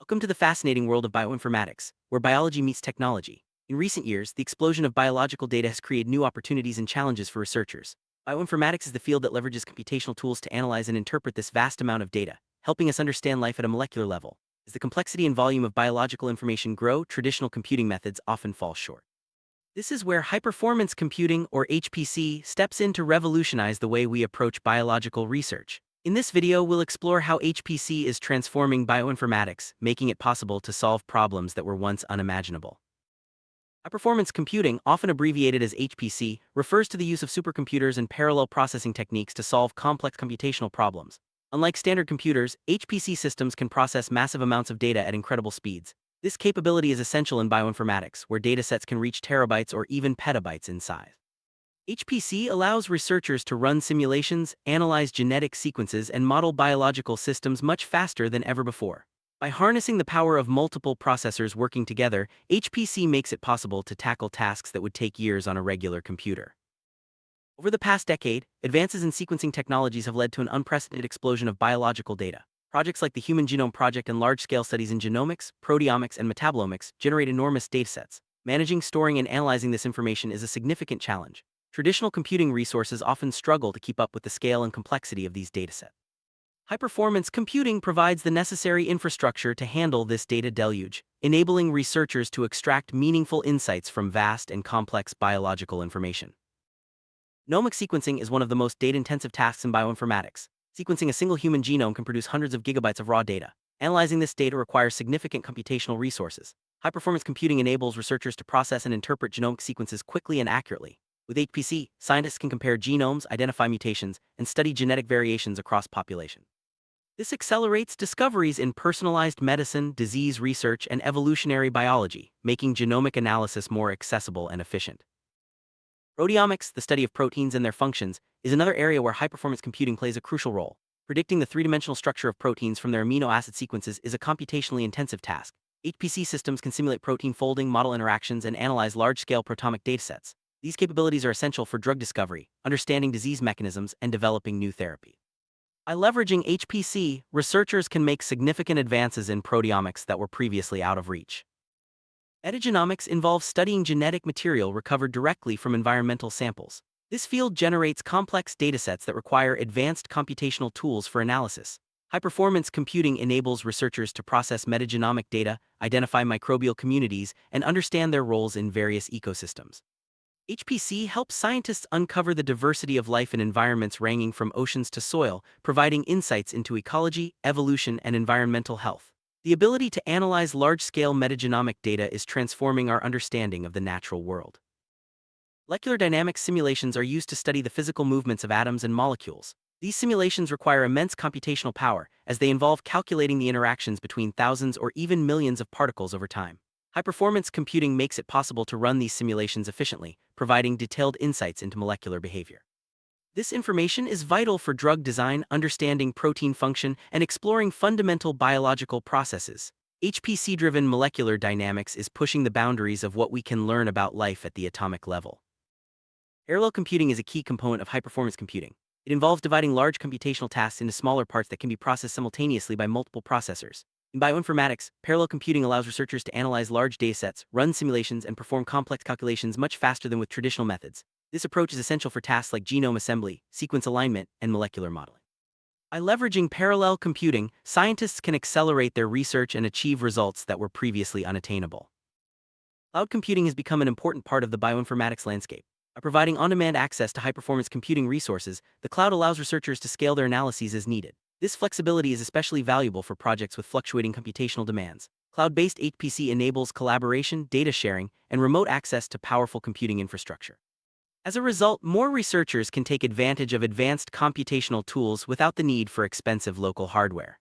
Welcome to the fascinating world of bioinformatics, where biology meets technology. In recent years, the explosion of biological data has created new opportunities and challenges for researchers. Bioinformatics is the field that leverages computational tools to analyze and interpret this vast amount of data, helping us understand life at a molecular level. As the complexity and volume of biological information grow, traditional computing methods often fall short. This is where high-performance computing, or HPC, steps in to revolutionize the way we approach biological research. In this video, we'll explore how HPC is transforming bioinformatics, making it possible to solve problems that were once unimaginable. High-performance computing, often abbreviated as HPC, refers to the use of supercomputers and parallel processing techniques to solve complex computational problems. Unlike standard computers, HPC systems can process massive amounts of data at incredible speeds. This capability is essential in bioinformatics, where datasets can reach terabytes or even petabytes in size. HPC allows researchers to run simulations, analyze genetic sequences, and model biological systems much faster than ever before. By harnessing the power of multiple processors working together, HPC makes it possible to tackle tasks that would take years on a regular computer. Over the past decade, advances in sequencing technologies have led to an unprecedented explosion of biological data. Projects like the Human Genome Project and large-scale studies in genomics, proteomics, and metabolomics generate enormous datasets. Managing, storing, and analyzing this information is a significant challenge. Traditional computing resources often struggle to keep up with the scale and complexity of these datasets. High-performance computing provides the necessary infrastructure to handle this data deluge, enabling researchers to extract meaningful insights from vast and complex biological information. Genomic sequencing is one of the most data-intensive tasks in bioinformatics. Sequencing a single human genome can produce hundreds of gigabytes of raw data. Analyzing this data requires significant computational resources. High-performance computing enables researchers to process and interpret genomic sequences quickly and accurately. With HPC, scientists can compare genomes, identify mutations, and study genetic variations across populations. This accelerates discoveries in personalized medicine, disease research, and evolutionary biology, making genomic analysis more accessible and efficient. Proteomics, the study of proteins and their functions, is another area where high-performance computing plays a crucial role. Predicting the three-dimensional structure of proteins from their amino acid sequences is a computationally intensive task. HPC systems can simulate protein folding, model interactions, and analyze large-scale proteomic datasets. These capabilities are essential for drug discovery, understanding disease mechanisms, and developing new therapy. By leveraging HPC, researchers can make significant advances in proteomics that were previously out of reach. Metagenomics involves studying genetic material recovered directly from environmental samples. This field generates complex datasets that require advanced computational tools for analysis. High-performance computing enables researchers to process metagenomic data, identify microbial communities, and understand their roles in various ecosystems. HPC helps scientists uncover the diversity of life in environments ranging from oceans to soil, providing insights into ecology, evolution, and environmental health. The ability to analyze large-scale metagenomic data is transforming our understanding of the natural world. Molecular dynamics simulations are used to study the physical movements of atoms and molecules. These simulations require immense computational power, as they involve calculating the interactions between thousands or even millions of particles over time. High-performance computing makes it possible to run these simulations efficiently, providing detailed insights into molecular behavior. This information is vital for drug design, understanding protein function, and exploring fundamental biological processes. HPC-driven molecular dynamics is pushing the boundaries of what we can learn about life at the atomic level. Parallel computing is a key component of high-performance computing. It involves dividing large computational tasks into smaller parts that can be processed simultaneously by multiple processors. In bioinformatics, parallel computing allows researchers to analyze large datasets, run simulations, and perform complex calculations much faster than with traditional methods. This approach is essential for tasks like genome assembly, sequence alignment, and molecular modeling. By leveraging parallel computing, scientists can accelerate their research and achieve results that were previously unattainable. Cloud computing has become an important part of the bioinformatics landscape. By providing on-demand access to high-performance computing resources, the cloud allows researchers to scale their analyses as needed. This flexibility is especially valuable for projects with fluctuating computational demands. Cloud-based HPC enables collaboration, data sharing, and remote access to powerful computing infrastructure. As a result, more researchers can take advantage of advanced computational tools without the need for expensive local hardware.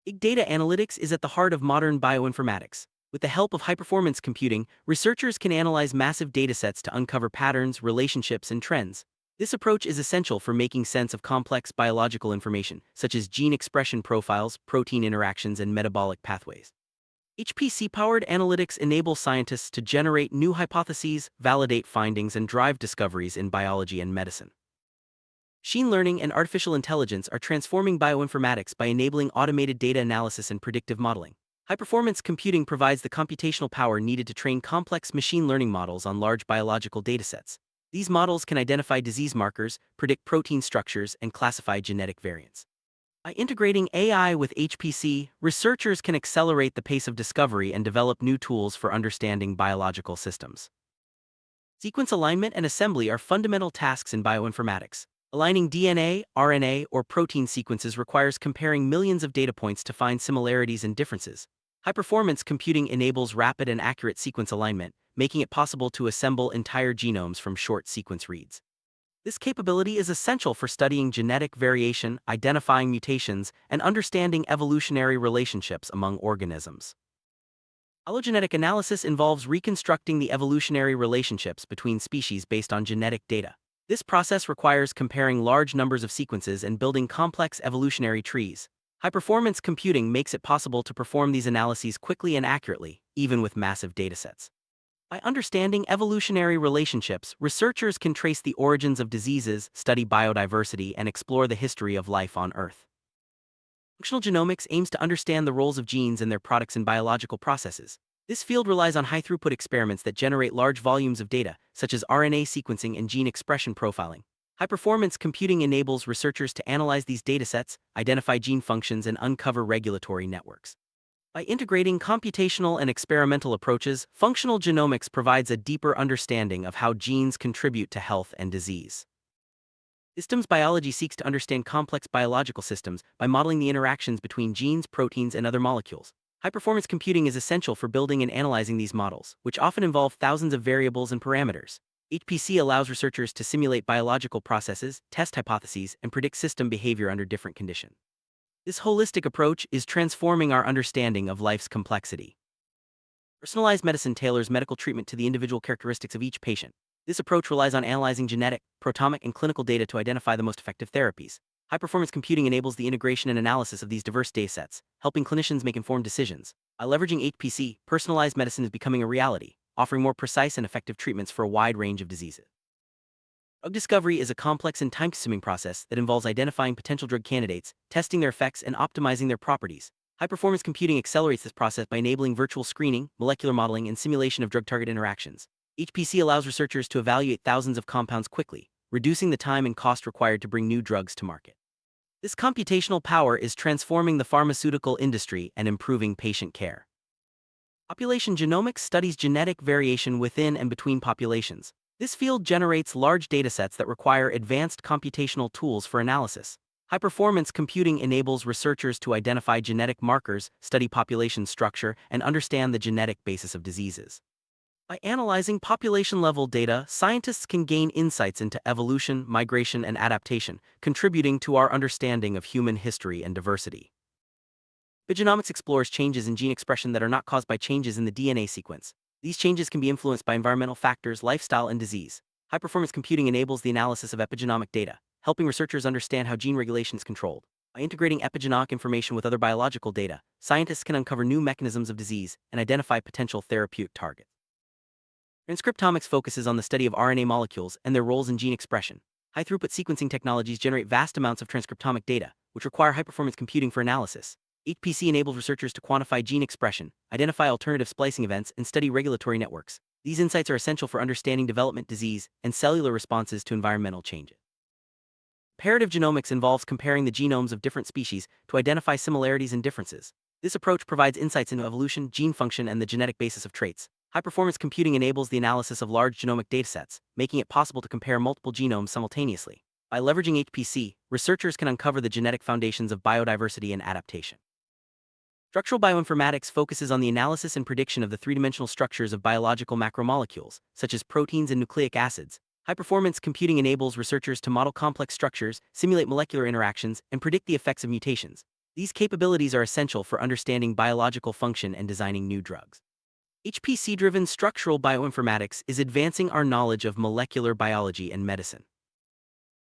Big data analytics is at the heart of modern bioinformatics. With the help of high-performance computing, researchers can analyze massive datasets to uncover patterns, relationships, and trends. This approach is essential for making sense of complex biological information, such as gene expression profiles, protein interactions, and metabolic pathways. HPC-powered analytics enable scientists to generate new hypotheses, validate findings, and drive discoveries in biology and medicine. Machine learning and artificial intelligence are transforming bioinformatics by enabling automated data analysis and predictive modeling. High-performance computing provides the computational power needed to train complex machine learning models on large biological datasets. These models can identify disease markers, predict protein structures, and classify genetic variants. By integrating AI with HPC, researchers can accelerate the pace of discovery and develop new tools for understanding biological systems. Sequence alignment and assembly are fundamental tasks in bioinformatics. Aligning DNA, RNA, or protein sequences requires comparing millions of data points to find similarities and differences. High-performance computing enables rapid and accurate sequence alignment, making it possible to assemble entire genomes from short sequence reads. This capability is essential for studying genetic variation, identifying mutations, and understanding evolutionary relationships among organisms. Allogenetic analysis involves reconstructing the evolutionary relationships between species based on genetic data. This process requires comparing large numbers of sequences and building complex evolutionary trees. High-performance computing makes it possible to perform these analyses quickly and accurately, even with massive datasets. By understanding evolutionary relationships, researchers can trace the origins of diseases, study biodiversity, and explore the history of life on Earth. Functional genomics aims to understand the roles of genes and their products in biological processes. This field relies on high-throughput experiments that generate large volumes of data, such as RNA sequencing and gene expression profiling. High-performance computing enables researchers to analyze these datasets, identify gene functions, and uncover regulatory networks. By integrating computational and experimental approaches, functional genomics provides a deeper understanding of how genes contribute to health and disease. Systems biology seeks to understand complex biological systems by modeling the interactions between genes, proteins, and other molecules. High-performance computing is essential for building and analyzing these models, which often involve thousands of variables and parameters. HPC allows researchers to simulate biological processes, test hypotheses, and predict system behavior under different conditions. This holistic approach is transforming our understanding of life's complexity. Personalized medicine tailors medical treatment to the individual characteristics of each patient. This approach relies on analyzing genetic, proteomic, and clinical data to identify the most effective therapies. High-performance computing enables the integration and analysis of these diverse datasets, helping clinicians make informed decisions. By leveraging HPC, personalized medicine is becoming a reality, offering more precise and effective treatments for a wide range of diseases. Drug discovery is a complex and time-consuming process that involves identifying potential drug candidates, testing their effects, and optimizing their properties. High-performance computing accelerates this process by enabling virtual screening, molecular modeling, and simulation of drug-target interactions. HPC allows researchers to evaluate thousands of compounds quickly, reducing the time and cost required to bring new drugs to market. This computational power is transforming the pharmaceutical industry and improving patient care. Population genomics studies genetic variation within and between populations. This field generates large datasets that require advanced computational tools for analysis. High-performance computing enables researchers to identify genetic markers, study population structure, and understand the genetic basis of diseases. By analyzing population-level data, scientists can gain insights into evolution, migration, and adaptation, contributing to our understanding of human history and diversity. Genomics explores changes in gene expression that are not caused by changes in the DNA sequence. These changes can be influenced by environmental factors, lifestyle, and disease. High-performance computing enables the analysis of epigenomic data, helping researchers understand how gene regulation is controlled. By integrating epigenomic information with other biological data, scientists can uncover new mechanisms of disease and identify potential therapeutic targets. Transcriptomics focuses on the study of RNA molecules and their roles in gene expression. High-throughput sequencing technologies generate vast amounts of transcriptomic data, which require high-performance computing for analysis. HPC enables researchers to quantify gene expression, identify alternative splicing events, and study regulatory networks. These insights are essential for understanding development, disease, and cellular responses to environmental changes. Comparative genomics involves comparing the genomes of different species to identify similarities and differences. This approach provides insights into evolution, gene function, and the genetic basis of traits. High-performance computing enables the analysis of large genomic datasets, making it possible to compare multiple genomes simultaneously. By leveraging HPC, researchers can uncover the genetic foundations of biodiversity and adaptation. Structural bioinformatics focuses on the analysis and prediction of the three-dimensional structures of biological macromolecules, such as proteins and nucleic acids. High-performance computing enables researchers to model complex structures, simulate molecular interactions, and predict the effects of mutations. These capabilities are essential for understanding biological function and designing new drugs. HPC-driven structural bioinformatics is advancing our knowledge of molecular biology and medicine.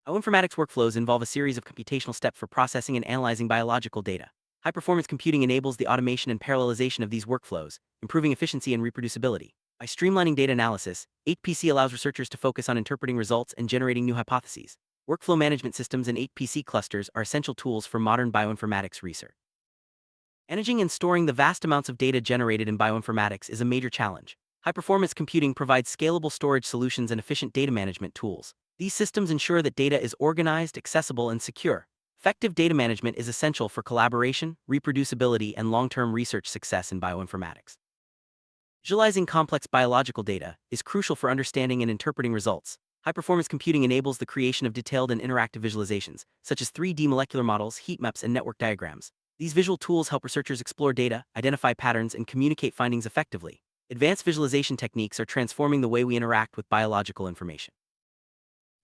Bioinformatics workflows involve a series of computational steps for processing and analyzing biological data. High-performance computing enables the automation and parallelization of these workflows, improving efficiency and reproducibility. By streamlining data analysis, HPC allows researchers to focus on interpreting results and generating new hypotheses. Workflow management systems and HPC clusters are essential tools for modern bioinformatics research. Managing and storing the vast amounts of data generated in bioinformatics is a major challenge. High-performance computing provides scalable storage solutions and efficient data management tools. These systems ensure that data is organized, accessible, and secure. Effective data management is essential for collaboration, reproducibility, and long-term research success in bioinformatics. Visualizing complex biological data is crucial for understanding and interpreting results. High-performance computing enables the creation of detailed and interactive visualizations, such as 3D molecular models, heat maps, and network diagrams. These visual tools help researchers explore data, identify patterns, and communicate findings effectively. Advanced visualization techniques are transforming the way we interact with biological information.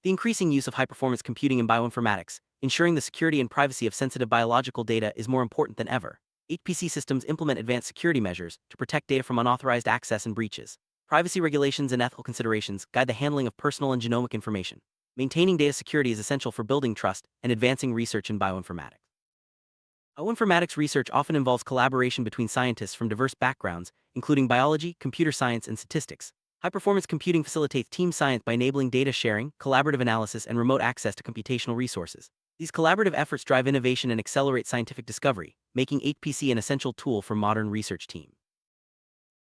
The increasing use of high-performance computing in bioinformatics, ensuring the security and privacy of sensitive biological data, is more important than ever. HPC systems implement advanced security measures to protect data from unauthorized access and breaches. Privacy regulations and ethical considerations guide the handling of personal and genomic information. Maintaining data security is essential for building trust and advancing research in bioinformatics. Bioinformatics research often involves collaboration between scientists from diverse backgrounds, including biology, computer science, and statistics. High-performance computing facilitates team science by enabling data sharing, collaborative analysis, and remote access to computational resources. These collaborative efforts drive innovation and accelerate scientific discovery, making HPC an essential tool for modern research teams.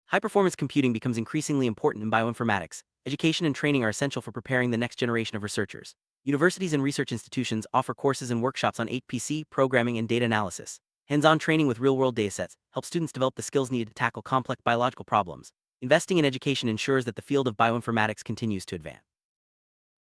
High-performance computing becomes increasingly important in bioinformatics. Education and training are essential for preparing the next generation of researchers. Universities and research institutions offer courses and workshops on HPC, programming, and data analysis. Hands-on training with real-world datasets helps students develop the skills needed to tackle complex biological problems. Investing in education ensures that the field of bioinformatics continues to advance.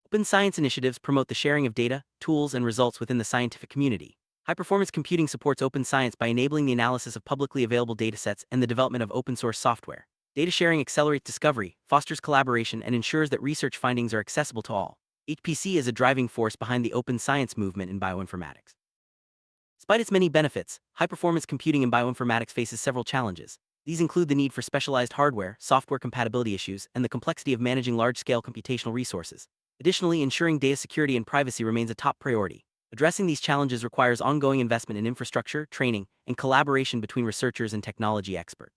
Open science initiatives promote the sharing of data, tools, and results within the scientific community. High-performance computing supports open science by enabling the analysis of publicly available datasets and the development of open-source software. Data sharing accelerates discovery, fosters collaboration, and ensures that research findings are accessible to all. HPC is a driving force behind the open science movement in bioinformatics. Despite its many benefits, high-performance computing in bioinformatics faces several challenges. These include the need for specialized hardware, software compatibility issues, and the complexity of managing large-scale computational resources. Additionally, ensuring data security and privacy remains a top priority. Addressing these challenges requires ongoing investment in infrastructure, training, and collaboration between researchers and technology experts.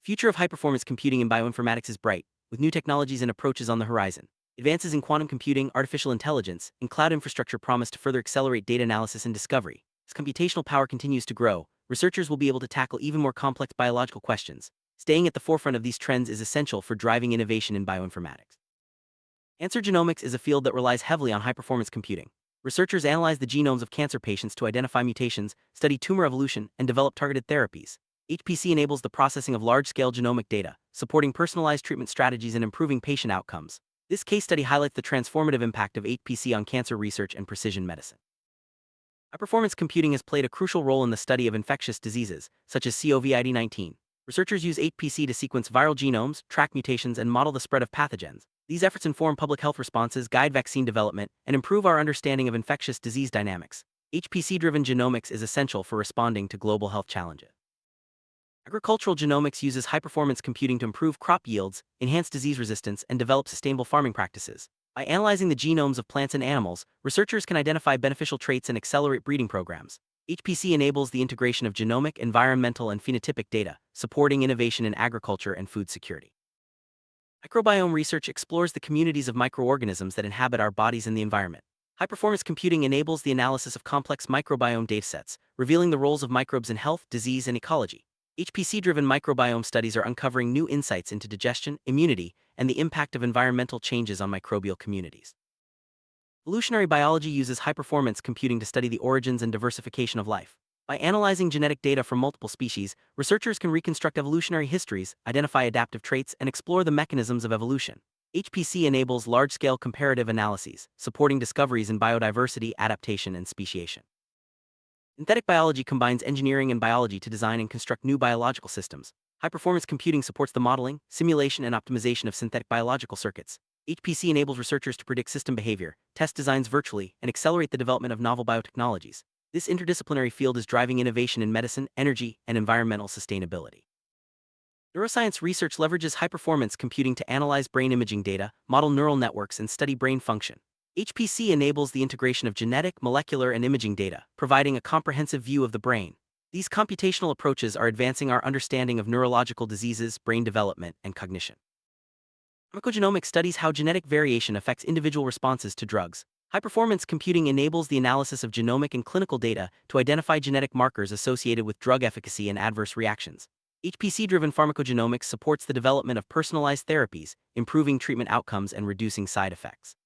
The future of high-performance computing in bioinformatics is bright, with new technologies and approaches on the horizon. Advances in quantum computing, artificial intelligence, and cloud infrastructure promise to further accelerate data analysis and discovery. As computational power continues to grow, researchers will be able to tackle even more complex biological questions. Staying at the forefront of these trends is essential for driving innovation in bioinformatics. Cancer genomics is a field that relies heavily on high-performance computing. Researchers analyze the genomes of cancer patients to identify mutations, study tumor evolution, and develop targeted therapies. HPC enables the processing of large-scale genomic data, supporting personalized treatment strategies and improving patient outcomes. This case study highlights the transformative impact of HPC on cancer research and precision medicine. High-performance computing has played a crucial role in the study of infectious diseases, such as COVID-19. Researchers use HPC to sequence viral genomes, track mutations, and model the spread of pathogens. These efforts inform public health responses, guide vaccine development, and improve our understanding of infectious disease dynamics. HPC-driven genomics is essential for responding to global health challenges. Agricultural genomics uses high-performance computing to improve crop yields, enhance disease resistance, and develop sustainable farming practices. By analyzing the genomes of plants and animals, researchers can identify beneficial traits and accelerate breeding programs. HPC enables the integration of genomic, environmental, and phenotypic data, supporting innovation in agriculture and food security. Microbiome research explores the communities of microorganisms that inhabit our bodies and the environment. High-performance computing enables the analysis of complex microbiome datasets, revealing the roles of microbes in health, disease, and ecology. HPC-driven microbiome studies are uncovering new insights into digestion, immunity, and the impact of environmental changes on microbial communities. Evolutionary biology uses high-performance computing to study the origins and diversification of life. By analyzing genetic data from multiple species, researchers can reconstruct evolutionary histories, identify adaptive traits, and explore the mechanisms of evolution. HPC enables large-scale comparative analyses, supporting discoveries in biodiversity, adaptation, and speciation. Synthetic biology combines engineering and biology to design and construct new biological systems. High-performance computing supports the modeling, simulation, and optimization of synthetic biological circuits. HPC enables researchers to predict system behavior, test designs virtually, and accelerate the development of novel biotechnologies. This interdisciplinary field is driving innovation in medicine, energy, and environmental sustainability. Neuroscience research leverages high-performance computing to analyze brain imaging data, model neural networks, and study brain function. HPC enables the integration of genetic, molecular, and imaging data, providing a comprehensive view of the brain. These computational approaches are advancing our understanding of neurological diseases, brain development, and cognition. Pharmacogenomics studies how genetic variation affects individual responses to drugs. High-performance computing enables the analysis of genomic and clinical data to identify genetic markers associated with drug efficacy and adverse reactions. HPC-driven pharmacogenomics supports the development of personalized therapies, improving treatment outcomes and reducing side effects.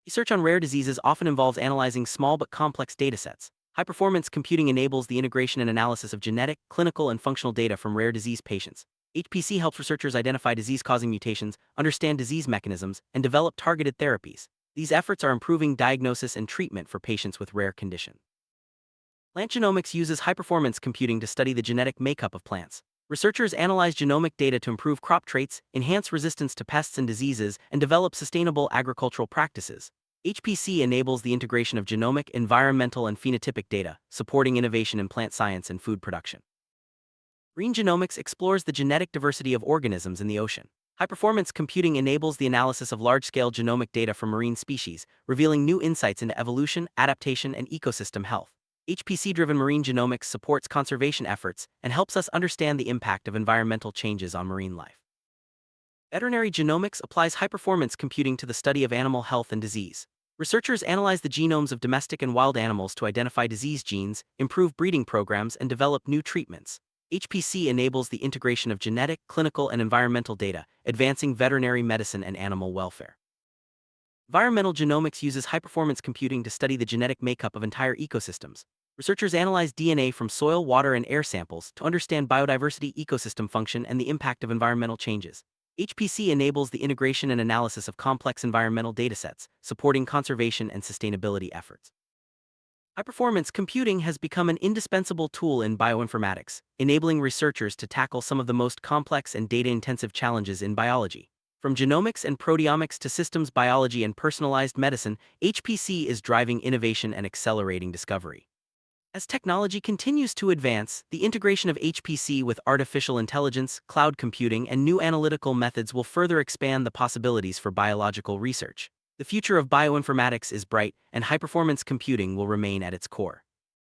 Research on rare diseases often involves analyzing small but complex datasets. High-performance computing enables the integration and analysis of genetic, clinical, and functional data from rare disease patients. HPC helps researchers identify disease-causing mutations, understand disease mechanisms, and develop targeted therapies. These efforts are improving diagnosis and treatment for patients with rare conditions. Plant genomics uses high-performance computing to study the genetic makeup of plants. Researchers analyze genomic data to improve crop traits, enhance resistance to pests and diseases, and develop sustainable agricultural practices. HPC enables the integration of genomic, environmental, and phenotypic data, supporting innovation in plant science and food production. Marine genomics explores the genetic diversity of organisms in the ocean. High-performance computing enables the analysis of large-scale genomic data from marine species, revealing new insights into evolution, adaptation, and ecosystem health. HPC-driven marine genomics supports conservation efforts and helps us understand the impact of environmental changes on marine life. Veterinary genomics applies high-performance computing to the study of animal health and disease. Researchers analyze the genomes of domestic and wild animals to identify disease genes, improve breeding programs, and develop new treatments. HPC enables the integration of genetic, clinical, and environmental data, advancing veterinary medicine and animal welfare. Environmental genomics uses high-performance computing to study the genetic makeup of entire ecosystems. Researchers analyze DNA from soil, water, and air samples to understand biodiversity, ecosystem function, and the impact of environmental changes. HPC enables the integration and analysis of complex environmental datasets, supporting conservation and sustainability efforts. High-performance computing has become an indispensable tool in bioinformatics, enabling researchers to tackle some of the most complex and data-intensive challenges in biology. From genomics and proteomics to systems biology and personalized medicine, HPC is driving innovation and accelerating discovery. As technology continues to advance, the integration of HPC with artificial intelligence, cloud computing, and new analytical methods will further expand the possibilities for biological research. The future of bioinformatics is bright, and high-performance computing will remain at its core.